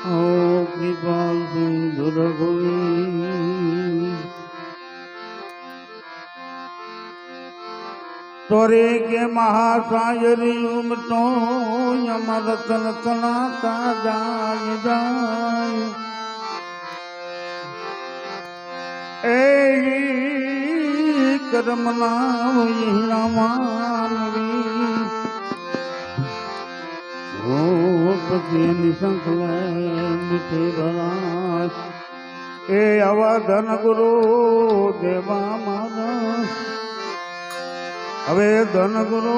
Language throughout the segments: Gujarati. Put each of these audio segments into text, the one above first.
कृपा सिंधु रघुवीर तोरे के महासागरी उमटो यमर तन तनाता जाय जाय ए कर्म नाम यही मानवी पति निशंकल मिठे भराय ए अवधन गुरु देवा माना હવે ધન ગુરુ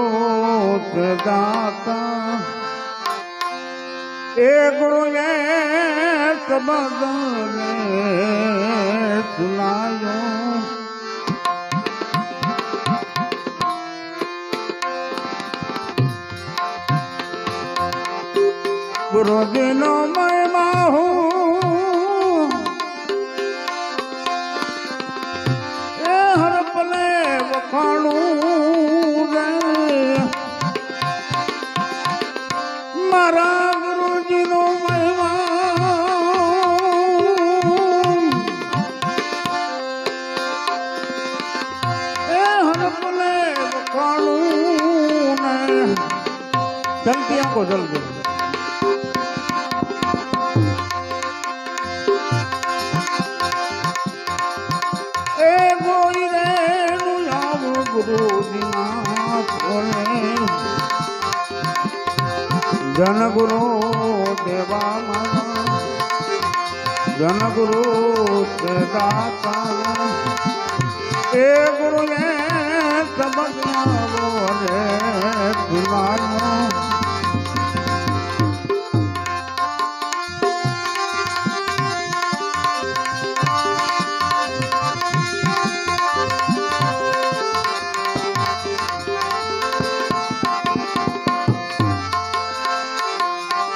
તે દાતા એ ગુરુ એ શબ્દ સુનાયો ગુરુ દિનો મહિમા હું એ હર પલે વખાણું મારા ગુરુજીનો મહિમા એ હરપલે વખાણું ને જલ્દી આંખો જલ્દી એ ગોઈ રે નું આવ ગુરુજીના ખોલે જન ગુરુ દેવા માના જન ગુરુ તે દાતા એ ગુરુ એ સબકો રે સુનાયો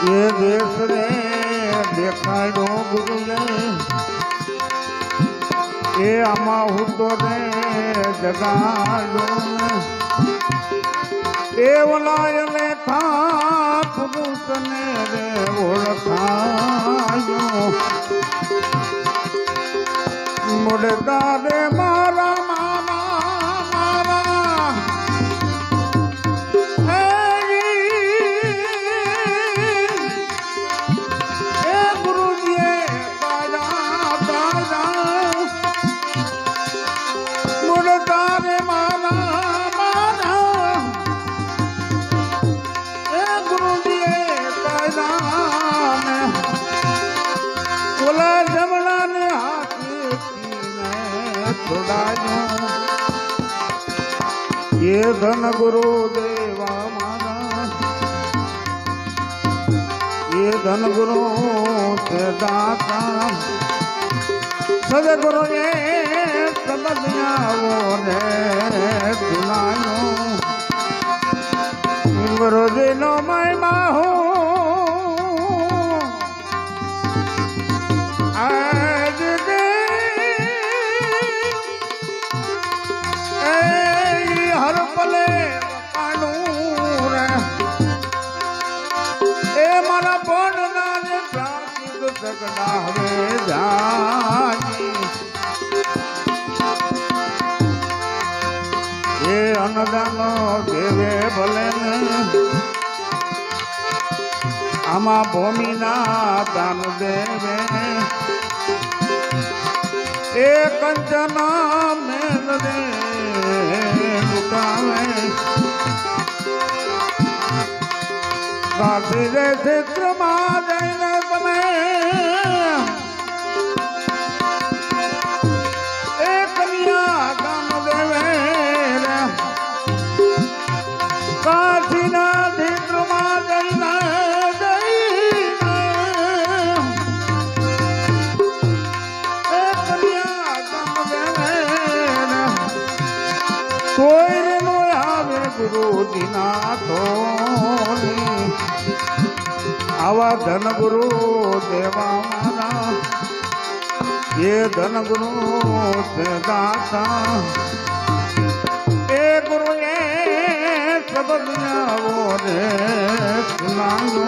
એ દેશ રે દેખાડો ગુરુએ એ આમાં હું તો રે જગાડો એ વલાયને થા પુરુષને રે ઓળખાયો મોડતા રે મારા ये धन गुरु देवा माना ये धन गुरु ते दाता सदगुरु ये समझावो रे सुनायो गुरु जी नो महिमा हो એ અન્નદાનો દેવે ભલે ને આમાં ભૂમિના દાન દેવે એ કંચના મેલ દે લુટાવે કાશી રે ક્ષેત્રમાં જઈને તમે आवा धन गुरु देवा माना ये धन गुरु से दाता ए गुरु ये सब दुनिया वो रे सुनायो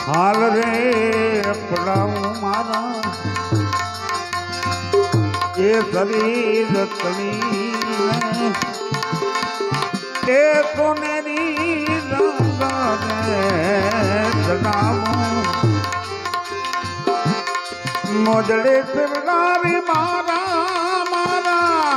હાલ રે પડાવું મારા એ શરીર તણી એ સોનેરી રંગ જણાવું મોજડે ફિરનારી મારા મારા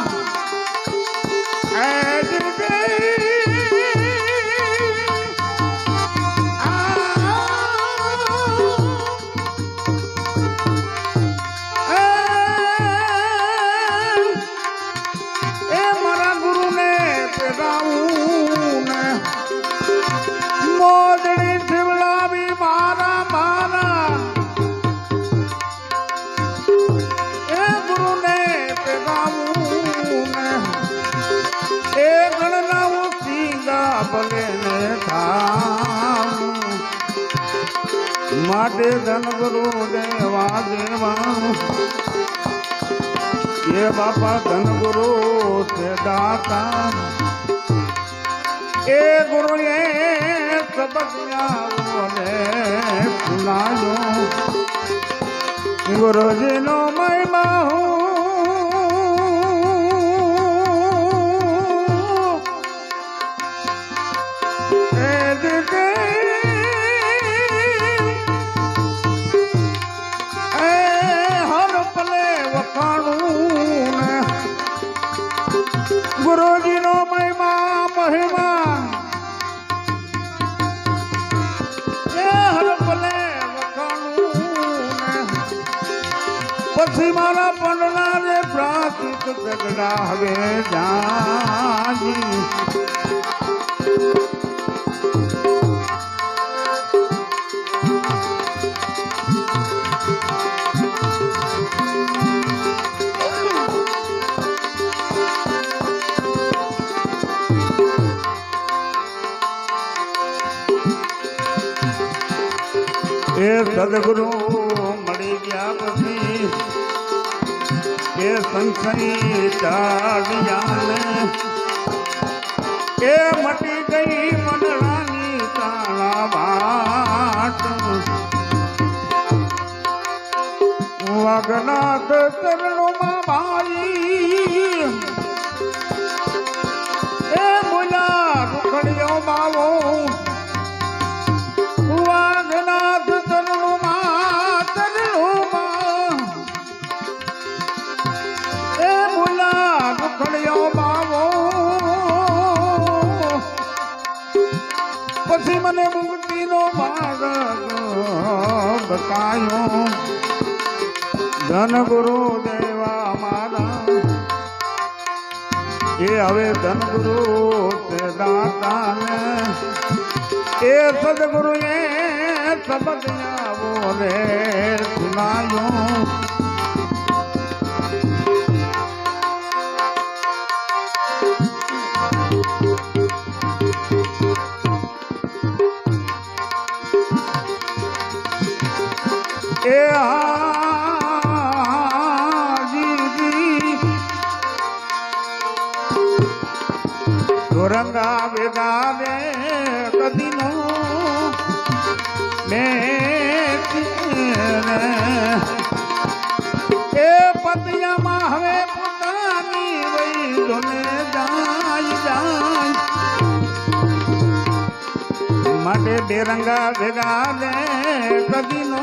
મોજડી શિવલાવી મારા મારા એ ગુરુને પેગાવું એ ગણનાવું સીધા ભલે ને થાવું માટે ધન ગુરુ દેવા દેવાનું એ બાપા ધન ગુરુ છે દાતા એ ગુરુએ સબકને સુનાયો ગુરુજીનો મહિમા હર પલે વખાણું ગુરુજીનો મહિમા મહિમા પછી મારા પંડલા રે પ્રાચિત ગગડા હવે જાજી એ સદગુરુ મળી ગયા પછી એ સંસરી ચાડિયાને એ મટી ગઈ મંડળાની તાળા વાટ વાગનાથ ચરણોમાં ભાઈ એ મુલા રૂખડીઓ બાવો વાગનાથ ચરણોમાં એ મુલા રૂખડીઓ બાવો પછી મને મુક્તિનો માર્ગ બતાયો ધન ગુરુ દેવા મારા એ હવે ધન ગુરુ તે દાતાને એ સદગુરુએ સબક આવો રે સુનાયો એ રંગા વેગા રે કદીનો એ પતિયામાં હવે પોતાની વૈદોને જાય જાય માટે બેરંગા ભેગા રે કદીનો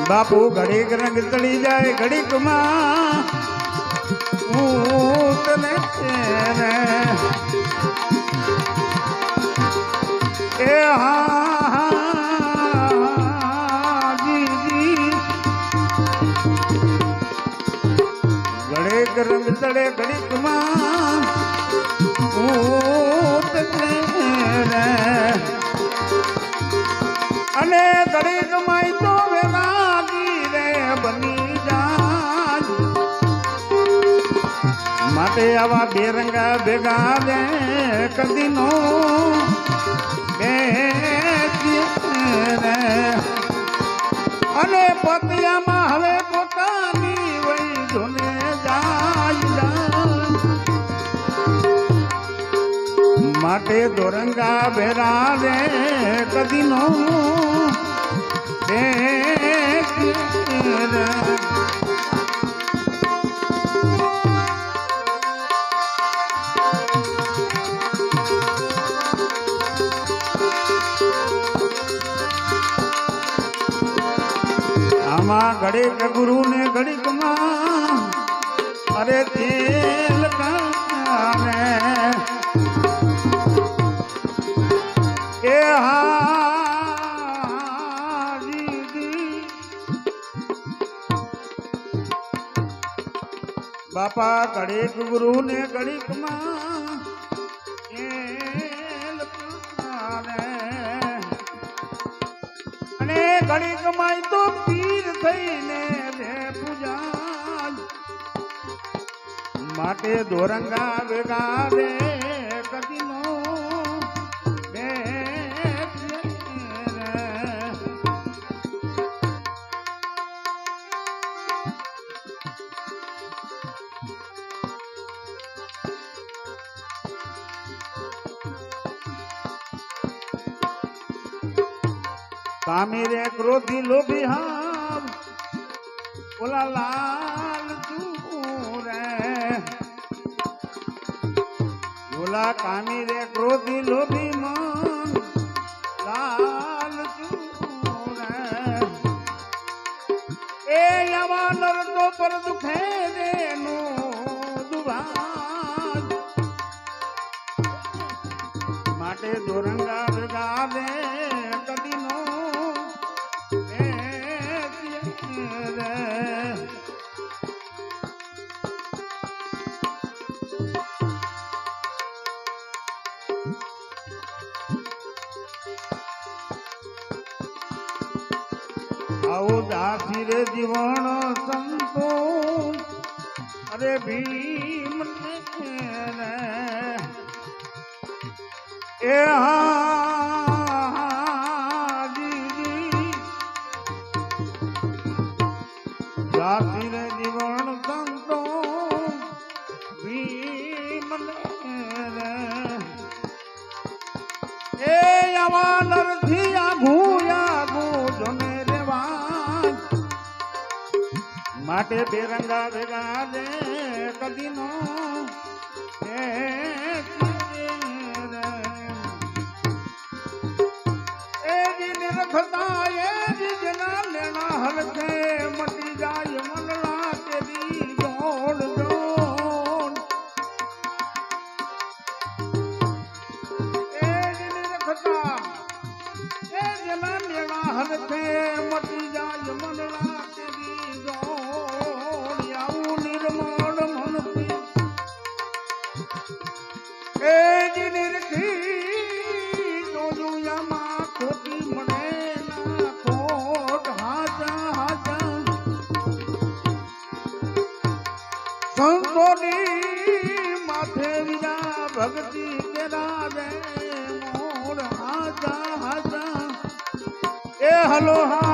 બાપુ ઘડીક રંગ ચડી જાય ઘડીક માં તને એ જી ઘડીક રંગ ચડે ઘડીક માં અને ઘડીક માં તો બની જાય માટે આવા બેરંગા ભેગા રે કદી નો રે અને પતિયામાં હવે પોતાની વહી ધોને જાય માટે દોરંગા ભેરા રે કદી નો આમાં ઘડીક ગુરુ ને ઘડીક માં અરે તેલ કામે એ બાપા ઘડીક ગુરુ ને ઘડીક માં અને ઘડીક માં તો પીર થઈને રે પૂજા માટે દોરંગા ભેગા રે કદી નો કામી રે ક્રોધી લોભી હામ ઓલા લાલ તું રે ઓલા કામી રે ક્રોધી લોભી મન લાલ તું રે એ આવા નર તો પર દુખે રે નો દુભાન માટે દોરંગા ભેગા રે કદી નો આવો દાસી રે જીવણ સંતો અરે ભીમ એ દાસી રે જીવણ સંતો ભીમ એ આવા નરથી આઘું જોને માટે બેરંગા ભેગા રે કદી નો એ નિરખતા એ જેના લેણા હલકે મટી જાય મનલા તેરી જોડ જોડ એ નિરખતા એ જેના લેણા હલકે મટી જાય મનલા તેરી સંતોની માથે વિના ભક્તિ તેરા રે મોર હાજા હાજા એ હલો હા